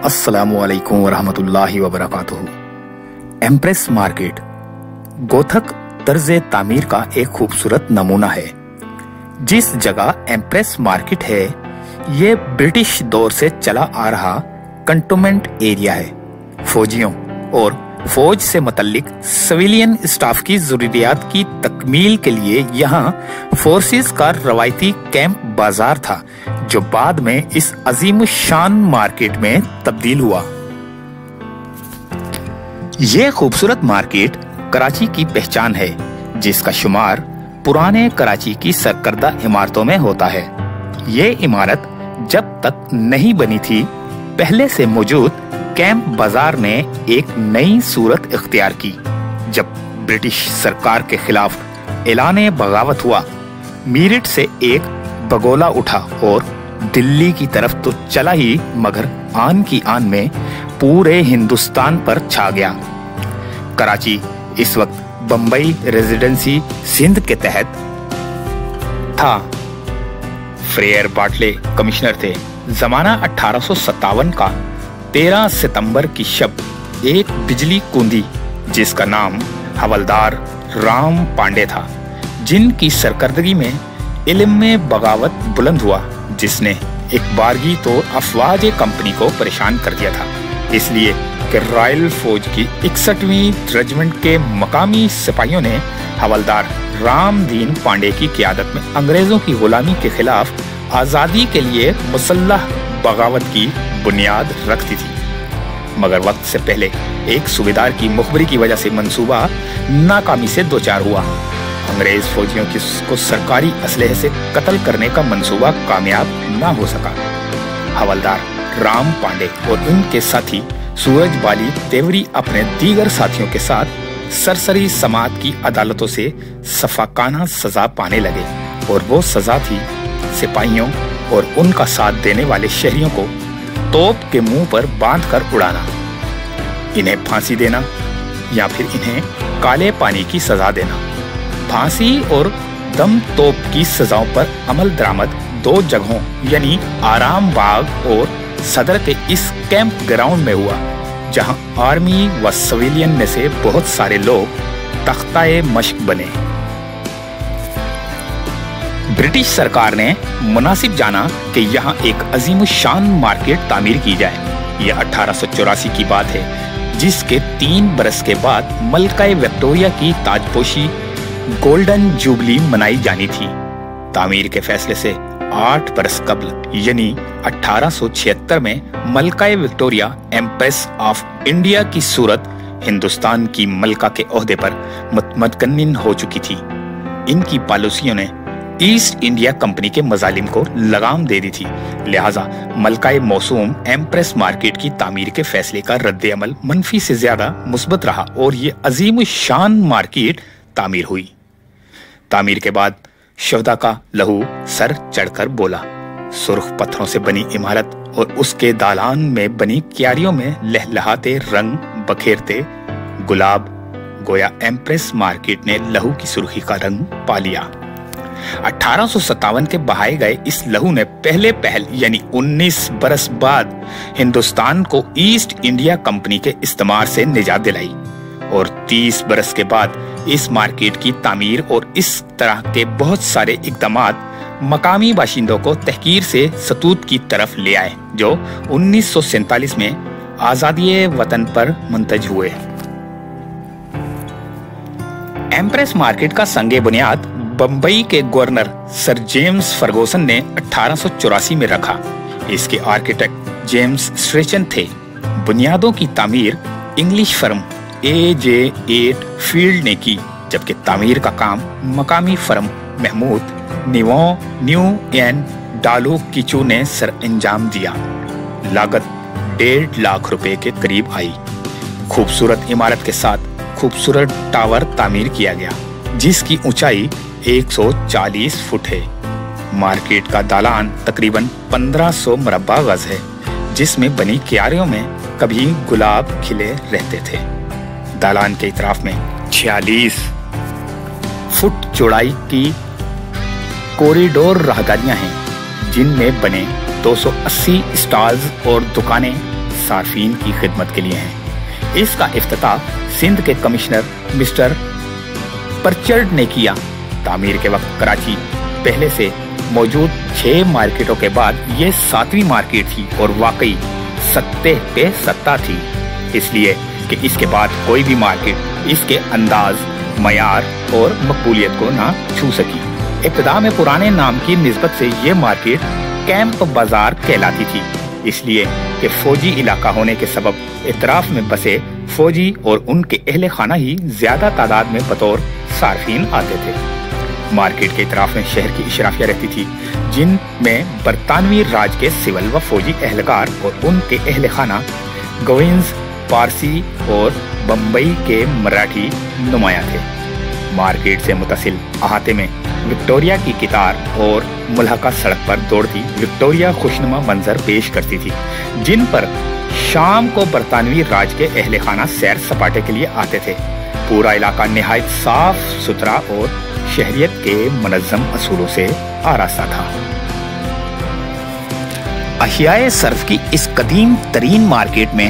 अस्सलामुअलैकुम वरहमतुल्लाहि वबरकातुहू। Empress market gothic तर्ज तामीर का एक खूबसूरत नमूना है। जिस जगह एम्प्रेस मार्केट है ये ब्रिटिश दौर से चला आ रहा कंटोनमेंट एरिया है। फौजियों और फौज से मुतल्लिक सिविलियन स्टाफ की जरूरियात की तकमील के लिए यहाँ फोर्सेस का रवायती कैंप बाजार था, जो बाद में इस अजीम शान मार्केट में तब्दील हुआ। ये खूबसूरत मार्केट कराची की पहचान है, जिसका शुमार पुराने कराची की सरकर्दा इमारतों में होता है। ये इमारत जब तक नहीं बनी थी, पहले से मौजूद कैंप बाजार ने एक नई सूरत इख्तियार की। जब ब्रिटिश सरकार के खिलाफ ऐलाने बगावत हुआ, मीरठ से एक बगोला उठा और दिल्ली की तरफ तो चला ही, मगर आन की आन में पूरे हिंदुस्तान पर छा गया। कराची इस वक्त बम्बई रेजिडेंसी सिंध के तहत था। फ्रेयर बाटले कमिश्नर थे। जमाना 1857 का 13 सितंबर की शब एक बिजली कूदी, जिसका नाम हवलदार राम पांडे था, जिनकी सरकर्दगी में इल्म में बगावत बुलंद हुआ, जिसने एक बारगी तो अफवाज कंपनी को परेशान कर दिया था। इसलिए कि रॉयल फौज की 61वीं रेजिमेंट के मकामी सिपाहियों ने हवलदार रामदीन पांडे की क़ियादत में अंग्रेजों की गुलामी के खिलाफ आज़ादी के लिए मुसल्लह बगावत की बुनियाद रखती थी। मगर वक्त से पहले एक सूबेदार की मुखबरी की वजह से मंसूबा नाकामी से दोचार हुआ। अंग्रेज फौजियों को सरकारी असलहे से कत्ल करने का मंसूबा कामयाब ना हो सका। हवलदार राम पांडे और उनके साथी सूरज बाली तेवरी अपने दीगर साथियों के साथ सरसरी समात की अदालतों से सफाकाना सजा पाने लगे, और वो सजा थी सिपाहियों और उनका साथ देने वाले शहरियों को तोप के मुंह पर बांधकर उड़ाना, इन्हें फांसी देना या फिर इन्हें काले पानी की सजा देना। फांसी और दम तोप की सजाओं पर अमल दरामद दो जगहों यानी आराम बाग और सदर के इस कैंप ग्राउंड में हुआ, जहां आर्मी व सिविलियन में से बहुत सारे लोग तख्ताए मश्क बने। ब्रिटिश सरकार ने मुनासिब जाना कि यहाँ एक अजीम शान मार्केट तामीर की जाए। यह 1884 की बात है, जिसके 3 बरस के बाद मलका विक्टोरिया की ताजपोशी गोल्डन जुबली मनाई जानी थी। तामीर के फैसले से 8 बरस कबल यानी 1876 में मलका विक्टोरिया एम्प्रेस ऑफ इंडिया की सूरत हिंदुस्तान की मलका के ओहदे पर मुतमक्किन हो चुकी थी। इनकी पॉलिसियों ने ईस्ट इंडिया कंपनी के मजालिम को लगाम दे दी थी, लिहाजा मलकाए मौसूम एम्प्रेस मार्केट की तामीर के फैसले का रद्द अमल मनफी से ज्यादा मुस्बत रहा और ये अजीम शान मार्केट तामीर हुई। तामीर के बाद शहदा का लहू सर चढ़कर बोला। सुर्ख पत्थरों से बनी इमारत और उसके दालान में बनी क्यारियों में लहलहाते रंग बखेरते गुलाब, गोया एम्प्रेस मार्केट ने लहू की सुर्खी का रंग पा लिया। 1857 के बहाए गए इस लहू ने पहले पहल यानी 19 बरस बाद हिंदुस्तान को ईस्ट इंडिया कंपनी के इस्तेमाल से निजात दिलाई, और 30 बरस के बाद इस मार्केट की तामीर और इस तरह के बहुत सारे इक़दामात मकामी बाशिंदों को तहकीर से सतूत की तरफ ले आए, जो 1947 में आजादी वतन पर मुंतज हुए। एम्प्रेस मार्केट का संगे बुनियाद बम्बई के गवर्नर सर जेम्स फर्गुसन ने 1884 में रखा। इसके आर्किटेक्ट जेम्स स्ट्रेचन थे। बुनियादों की तामीर इंग्लिश फर्म AJ8 फील्ड ने की, जबकि तामीर का काम मकामी फर्म महमूद न्यू एंड डालू किचू ने सर अंजाम दिया। लागत 1.5 लाख रुपए के करीब आई। खूबसूरत इमारत के साथ खूबसूरत टावर तामीर किया गया, जिसकी ऊंचाई 140 फुट है। मार्केट का दालान तकरीबन 1500 मुरब्बा गज है, जिसमें बनी क्यारियों में कभी गुलाब खिले रहते थे। दालान के इतराफ में 46 फुट चौड़ाई की कॉरिडोर राहदारियां हैं, जिनमें बने 280 स्टॉल्स और दुकानें सार्फिन की खिदमत के लिए हैं। इसका इफ्तिताह सिंध के कमिश्नर मिस्टर परचर्ड ने किया। तामीर के वक्त कराची पहले से मौजूद 6 मार्केटों के बाद ये 7वीं मार्केट थी और वाकई सत्ते पे सत्ता थी, इसलिए कि इसके बाद कोई भी मार्केट इसके अंदाज, मयार और मकबूलियत को ना छू सकी। इब्तिदा में पुराने नाम की निस्बत से ये मार्केट कैंप बाजार कहलाती थी, इसलिए कि फौजी इलाका होने के सबब इतराफ में बसे फौजी और उनके अहले खाना ही ज्यादा तादाद में बतौर सार्फिन आते थे। मार्केट के इतराफ में शहर की इशराफिया रहती थी, जिनमें बरतानवी राज के सिविल व फौजी एहलकार और उनके अहले खाना, गोविंस, पारसी और बम्बई के मराठी नुमाया थे। मार्केट से मुतसिल अहाते में विक्टोरिया की कितार और मुल्हका सड़क पर दौड़ती विक्टोरिया खुशनुमा मंजर पेश करती थी, जिन पर शाम को बरतानवी राज के अहले खाना सैर सपाटे के लिए आते थे। पूरा इलाका निहायत साफ सुथरा और शहरियत के मुनज़्ज़म असूलों से आरास्ता था। अशियाए सर्फ की इस कदीम तरीन मार्केट में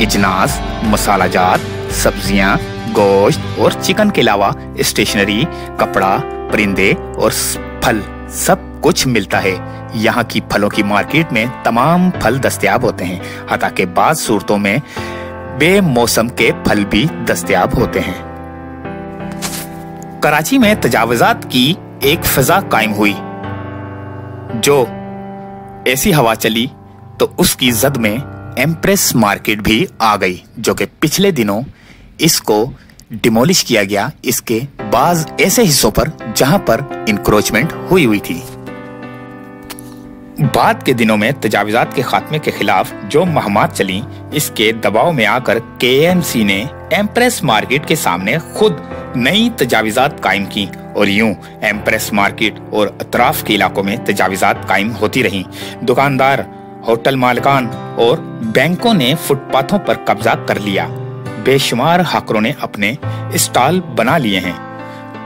इजनास, मसालाजात, सब्जियां, गोश्त और चिकन के अलावा स्टेशनरी, कपड़ा, परिंदे और फल सब कुछ मिलता है। यहाँ की फलों की मार्केट में तमाम फल दस्तयाब होते हैं, हालांकि बाज़ सूरतों में बेमौसम के फल भी दस्तयाब होते हैं। कराची में तजावुज़ात की एक फिजा कायम हुई, जो ऐसी हवा चली तो उसकी जद में एम्प्रेस मार्केट भी आ गई, जो कि पिछले दिनों इसको डिमोलिश किया गया, इसके बाज ऐसे हिस्सों पर जहां पर इंक्रोचमेंट हुई थी। बाद के दिनों में तजावुज़ात के खात्मे के खिलाफ जो मुहिमात चली, इसके दबाव में आकर KMC ने एम्प्रेस मार्केट के सामने खुद नई तजावुज़ात कायम की और यूं एम्प्रेस मार्केट और अतराफ के इलाकों में तजावुज़ात कायम होती रहीं। दुकानदार, होटल मालिकान और बैंकों ने फुटपाथों पर कब्जा कर लिया। बेशुमार हाकरों ने अपने स्टॉल बना लिए हैं।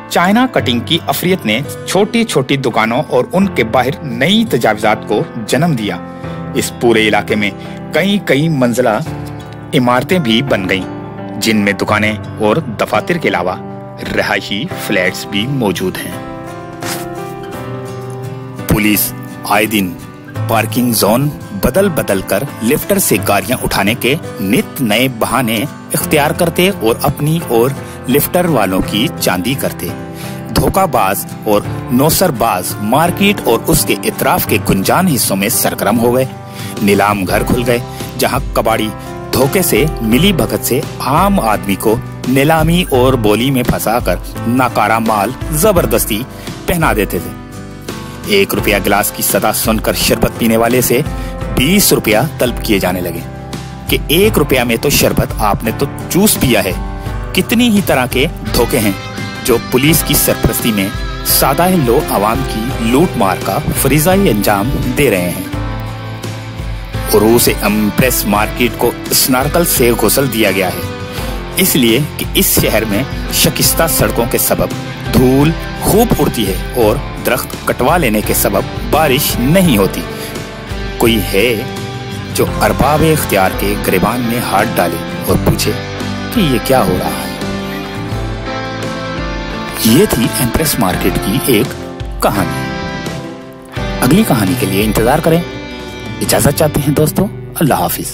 चाइना कटिंग की अफरियत ने छोटी छोटी दुकानों और उनके बाहर नई तजावुज़ात को जन्म दिया। इस पूरे इलाके में कई कई मंजिला इमारतें भी बन गईं, जिनमें दुकानें और दफातर के अलावा रहायशी फ्लैट्स भी मौजूद हैं। पुलिस आए दिन पार्किंग जोन बदल बदल कर लिफ्टर से गाड़ियां उठाने के नित नए बहाने इख्तियार करते और अपनी और लिफ्टर वालों की चांदी करते। धोखाबाज और नौसरबाज मार्केट और उसके इतराफ के गुंजान हिस्सों में सरगर्म हो गए। नीलाम घर खुल गए, जहां कबाड़ी धोखे से मिली भगत से आम आदमी को नीलामी और बोली में फंसाकर नाकारा माल जबरदस्ती पहना देते थे। 1 रुपया गिलास की सदा सुनकर शरबत पीने वाले से 20 रुपया तलब किए जाने लगे कि 1 रुपया में तो शरबत आपने तो जूस पिया है। कितनी ही तरह के धोखे हैं जो पुलिस की सरपरस्ती में सादा लो आवाम की लूट मार का फरीजाई अंजाम दे रहे हैं। और उसे एम्प्रेस मार्केट को स्नार्कल से गुसल दिया गया है, इसलिए कि इस शहर में शकिस्ता सड़कों के सबब धूल खूब उड़ती है और दरख्त कटवा लेने के सबब बारिश नहीं होती। कोई है जो अरबाब इख्तियार के गिरबान में हाथ डाले और पूछे कि ये क्या हो रहा है। ये थी एम्प्रेस मार्केट की एक कहानी। अगली कहानी के लिए इंतजार करें। इजाजत चाहते हैं दोस्तों। अल्लाह हाफिज।